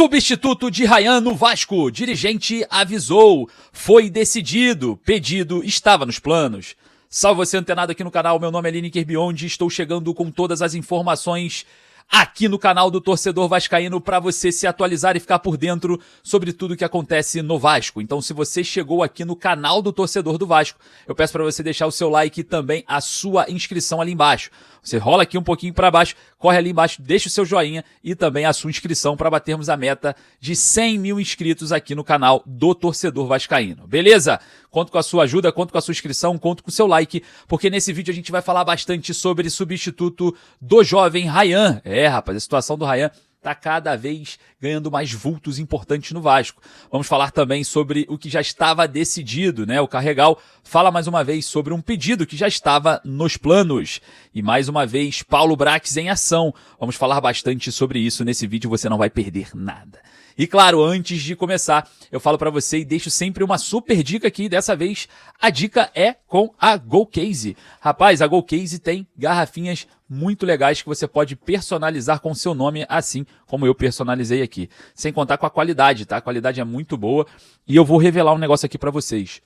Substituto de Ryan no Vasco. Dirigente avisou. Foi decidido. Pedido estava nos planos. Salve você antenado aqui no canal. Meu nome é Lineker Biondi. Estou chegando com todas as informações aqui no canal do Torcedor Vascaíno para você se atualizar e ficar por dentro sobre tudo que acontece no Vasco. Então, se você chegou aqui no canal do Torcedor do Vasco, eu peço para você deixar o seu like e também a sua inscrição ali embaixo. Você rola aqui um pouquinho para baixo, corre ali embaixo, deixa o seu joinha e também a sua inscrição para batermos a meta de 100 mil inscritos aqui no canal do Torcedor Vascaíno. Beleza? Conto com a sua ajuda, conto com a sua inscrição, conto com o seu like, porque nesse vídeo a gente vai falar bastante sobre substituto do jovem Ryan. Rapaz, a situação do Ryan tá cada vez ganhando mais vultos importantes no Vasco. Vamos falar também sobre o que já estava decidido, né? O Carregal fala mais uma vez sobre um pedido que já estava nos planos. E mais uma vez, Paulo Brax em ação. Vamos falar bastante sobre isso nesse vídeo, você não vai perder nada. E claro, antes de começar, eu falo pra você e deixo sempre uma super dica aqui. Dessa vez, a dica é com a GoCase. Rapaz, a GoCase tem garrafinhas muito legais que você pode personalizar com o seu nome, assim como eu personalizei aqui. Sem contar com a qualidade, tá? A qualidade é muito boa. E eu vou revelar um negócio aqui pra vocês.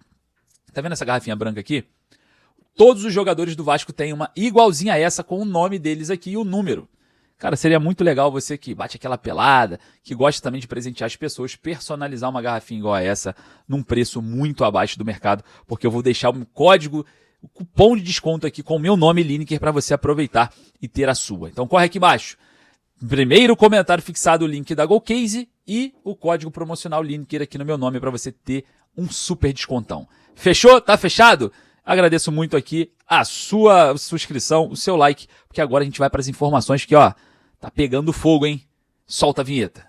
Tá vendo essa garrafinha branca aqui? Todos os jogadores do Vasco têm uma igualzinha a essa com o nome deles aqui e o número. Cara, seria muito legal você que bate aquela pelada, que gosta também de presentear as pessoas, personalizar uma garrafinha igual a essa, num preço muito abaixo do mercado, porque eu vou deixar um código, um cupom de desconto aqui com o meu nome, Lineker, para você aproveitar e ter a sua. Então corre aqui embaixo. Primeiro comentário fixado o link da GoCase e o código promocional Lineker aqui no meu nome para você ter um super descontão. Fechou? Tá fechado? Agradeço muito aqui a sua inscrição, o seu like, porque agora a gente vai para as informações que, ó, tá pegando fogo, hein? Solta a vinheta.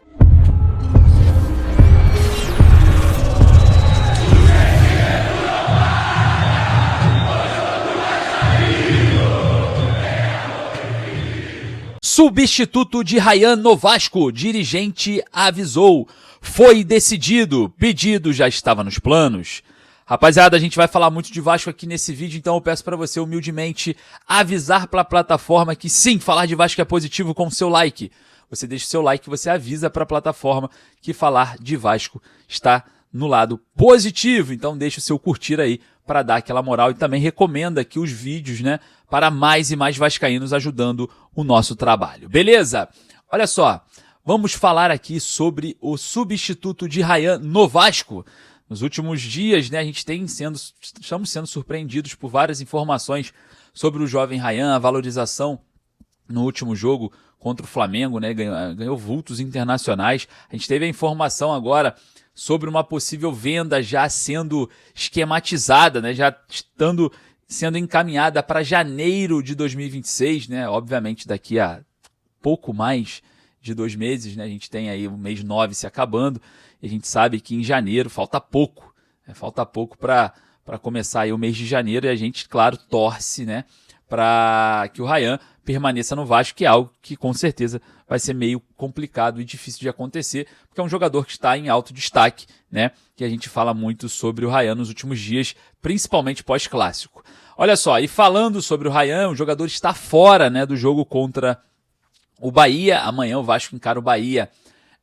Substituto de Ryan no Vasco. Dirigente avisou. Foi decidido. Pedido já estava nos planos. Rapaziada, a gente vai falar muito de Vasco aqui nesse vídeo, então eu peço para você humildemente avisar para a plataforma que sim, falar de Vasco é positivo com o seu like. Você deixa o seu like e você avisa para a plataforma que falar de Vasco está no lado positivo. Então deixa o seu curtir aí para dar aquela moral e também recomenda aqui os vídeos, né, para mais e mais vascaínos ajudando o nosso trabalho. Beleza? Olha só, vamos falar aqui sobre o substituto de Ryan no Vasco. Nos últimos dias, né, a gente estamos sendo surpreendidos por várias informações sobre o jovem Ryan, a valorização no último jogo contra o Flamengo, né, ganhou vultos internacionais. A gente teve a informação agora sobre uma possível venda já sendo esquematizada, né, já sendo encaminhada para janeiro de 2026, né, obviamente daqui a pouco mais de 2 meses, né, a gente tem aí o mês 9 se acabando. E a gente sabe que em janeiro falta pouco, né? Falta pouco para começar aí o mês de janeiro e a gente, claro, torce, né, para que o Ryan permaneça no Vasco, que é algo que com certeza vai ser meio complicado e difícil de acontecer, porque é um jogador que está em alto destaque, né, que a gente fala muito sobre o Ryan nos últimos dias, principalmente pós-clássico. Olha só, e falando sobre o Ryan, o jogador está fora, né, do jogo contra o Bahia. Amanhã o Vasco encara o Bahia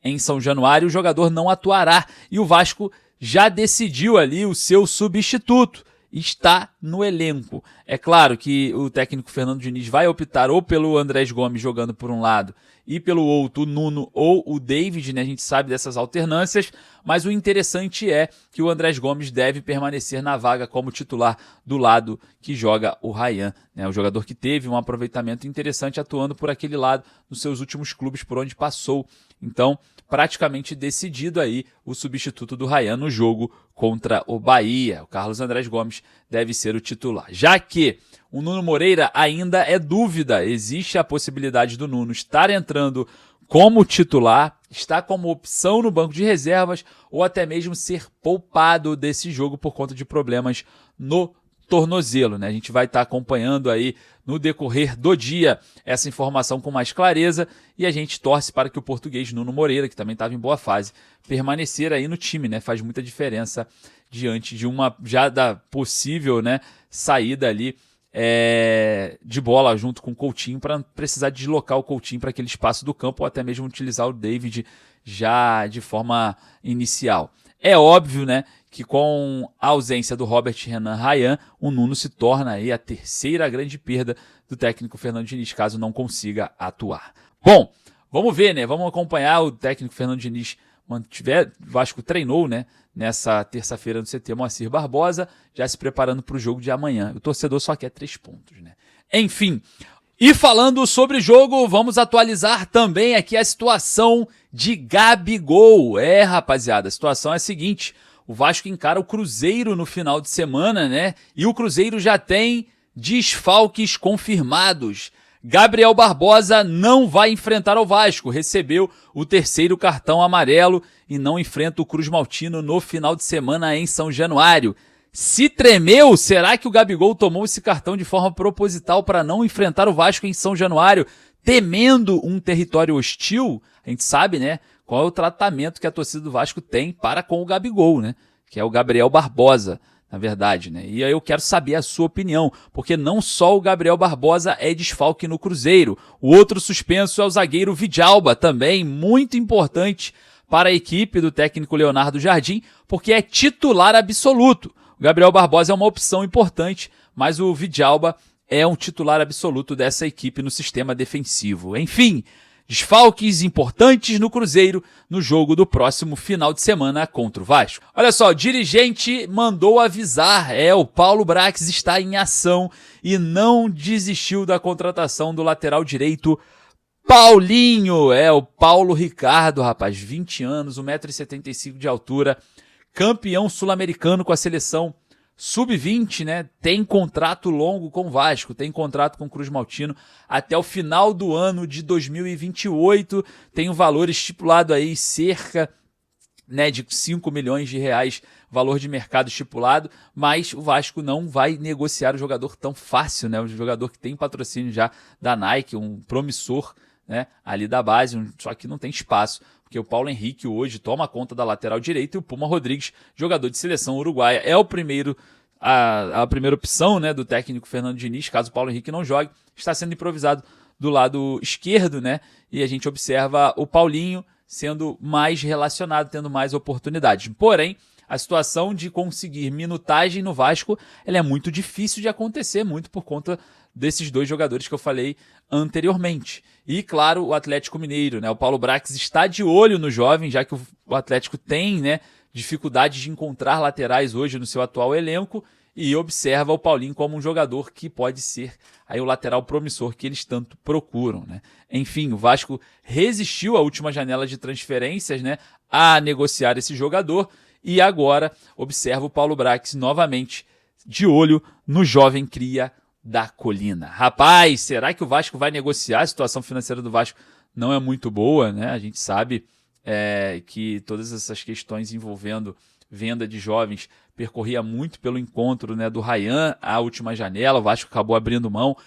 em São Januário, o jogador não atuará e o Vasco já decidiu ali o seu substituto, está no elenco. É claro que o técnico Fernando Diniz vai optar ou pelo Andrés Gomes jogando por um lado e pelo outro o Nuno ou o David, né? A gente sabe dessas alternâncias, mas o interessante é que o Andrés Gomes deve permanecer na vaga como titular do lado que joga o Ryan, né? O jogador que teve um aproveitamento interessante atuando por aquele lado nos seus últimos clubes por onde passou. Então, praticamente decidido aí o substituto do Ryan no jogo contra o Bahia. O Carlos Andrés Gomes deve ser o titular. Já que o Nuno Moreira ainda é dúvida, existe a possibilidade do Nuno estar entrando como titular, estar como opção no banco de reservas ou até mesmo ser poupado desse jogo por conta de problemas no tornozelo, né? A gente vai estar acompanhando aí no decorrer do dia essa informação com mais clareza e a gente torce para que o português Nuno Moreira, que também estava em boa fase, permanecer aí no time, né? Faz muita diferença diante de uma já da possível, né, saída ali de bola junto com o Coutinho, para precisar deslocar o Coutinho para aquele espaço do campo ou até mesmo utilizar o David já de forma inicial. É óbvio, né, que com a ausência do Robert Renan Ryan, o Nuno se torna aí a terceira grande perda do técnico Fernando Diniz, caso não consiga atuar. Bom, vamos ver, né? Vamos acompanhar o técnico Fernando Diniz mantiver. O Vasco treinou, né, nessa terça-feira no CT Moacir Barbosa, já se preparando para o jogo de amanhã. O torcedor só quer 3 pontos, né? Enfim, e falando sobre jogo, vamos atualizar também aqui a situação de Gabigol. Rapaziada, a situação é a seguinte: o Vasco encara o Cruzeiro no final de semana, né? E o Cruzeiro já tem desfalques confirmados. Gabriel Barbosa não vai enfrentar o Vasco, recebeu o 3º cartão amarelo e não enfrenta o Cruz Maltino no final de semana em São Januário. Se tremeu, será que o Gabigol tomou esse cartão de forma proposital para não enfrentar o Vasco em São Januário, temendo um território hostil? A gente sabe, né, qual é o tratamento que a torcida do Vasco tem para com o Gabigol, né, que é o Gabriel Barbosa, na verdade, né? E aí eu quero saber a sua opinião, porque não só o Gabriel Barbosa é desfalque no Cruzeiro, o outro suspenso é o zagueiro Vidalba, também muito importante para a equipe do técnico Leonardo Jardim, porque é titular absoluto. O Gabriel Barbosa é uma opção importante, mas o Vidalba é um titular absoluto dessa equipe no sistema defensivo. Enfim, desfalques importantes no Cruzeiro no jogo do próximo final de semana contra o Vasco. Olha só, o dirigente mandou avisar, o Paulo Brax está em ação e não desistiu da contratação do lateral direito Paulinho. O Paulo Ricardo, rapaz, 20 anos, 1,75 m de altura, campeão sul-americano com a seleção Sub-20, né? Tem contrato longo com o Vasco, tem contrato com o Cruz Maltino até o final do ano de 2028, tem um valor estipulado aí cerca, né, de 5 milhões de reais, valor de mercado estipulado, mas o Vasco não vai negociar o jogador tão fácil, né? Um jogador que tem patrocínio já da Nike, um promissor, né, ali da base, só que não tem espaço, porque o Paulo Henrique hoje toma conta da lateral direita e o Puma Rodrigues, jogador de seleção uruguaia, é o primeiro, a primeira opção, né, do técnico Fernando Diniz, caso o Paulo Henrique não jogue, está sendo improvisado do lado esquerdo, né, e a gente observa o Paulinho sendo mais relacionado, tendo mais oportunidades. Porém, a situação de conseguir minutagem no Vasco, ela é muito difícil de acontecer, muito por conta desses 2 jogadores que eu falei anteriormente. E, claro, o Atlético Mineiro, né? O Paulo Brax está de olho no jovem, já que o Atlético tem, né, dificuldade de encontrar laterais hoje no seu atual elenco, e observa o Paulinho como um jogador que pode ser aí o lateral promissor que eles tanto procuram, né? Enfim, o Vasco resistiu à última janela de transferências, né, a negociar esse jogador, e agora observa o Paulo Brax novamente de olho no jovem cria da Colina. Rapaz, será que o Vasco vai negociar? A situação financeira do Vasco não é muito boa, né? A gente sabe que todas essas questões envolvendo venda de jovens percorria muito pelo encontro, né, do Ryan, a última janela. O Vasco acabou abrindo mão,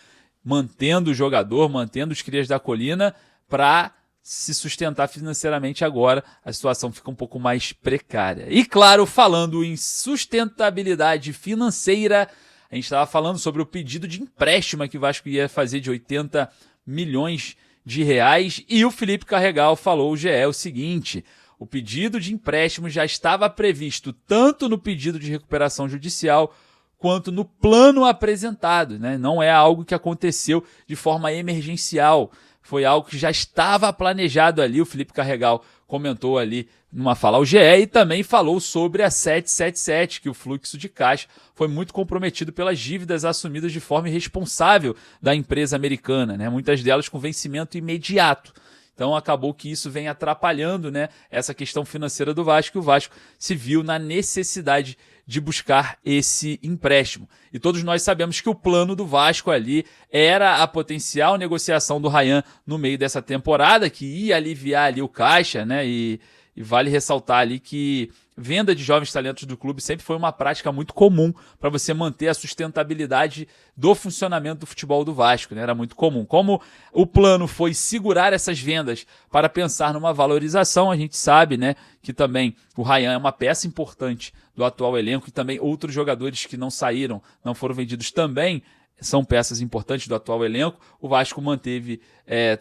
mantendo o jogador, mantendo os crias da Colina para se sustentar financeiramente. Agora a situação fica um pouco mais precária. E claro, falando em sustentabilidade financeira, a gente estava falando sobre o pedido de empréstimo que o Vasco ia fazer de 80 milhões de reais, e o Felipe Carregal falou ao GE o seguinte: o pedido de empréstimo já estava previsto tanto no pedido de recuperação judicial quanto no plano apresentado, né? Não é algo que aconteceu de forma emergencial, foi algo que já estava planejado ali. O Felipe Carregal comentou ali numa fala ao GE e também falou sobre a 777, que o fluxo de caixa foi muito comprometido pelas dívidas assumidas de forma irresponsável da empresa americana, né? Muitas delas com vencimento imediato. Então acabou que isso vem atrapalhando, né, essa questão financeira do Vasco, e o Vasco se viu na necessidade de buscar esse empréstimo. E todos nós sabemos que o plano do Vasco ali era a potencial negociação do Ryan no meio dessa temporada, que ia aliviar ali o caixa, né? E vale ressaltar ali que venda de jovens talentos do clube sempre foi uma prática muito comum para você manter a sustentabilidade do funcionamento do futebol do Vasco, né? Era muito comum. Como o plano foi segurar essas vendas para pensar numa valorização, a gente sabe, né, que também o Ryan é uma peça importante do atual elenco, e também outros jogadores que não saíram, não foram vendidos também são peças importantes do atual elenco. O Vasco manteve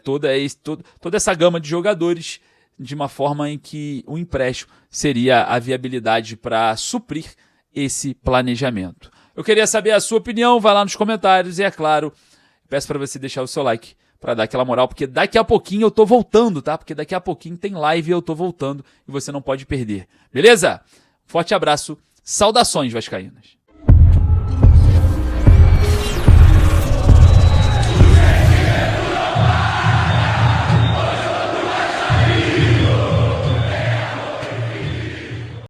toda essa gama de jogadores de uma forma em que o empréstimo seria a viabilidade para suprir esse planejamento. Eu queria saber a sua opinião, vai lá nos comentários e, é claro, peço para você deixar o seu like para dar aquela moral, porque daqui a pouquinho eu tô voltando, tá? Porque daqui a pouquinho tem live e eu tô voltando e você não pode perder. Beleza? Forte abraço, saudações vascaínas.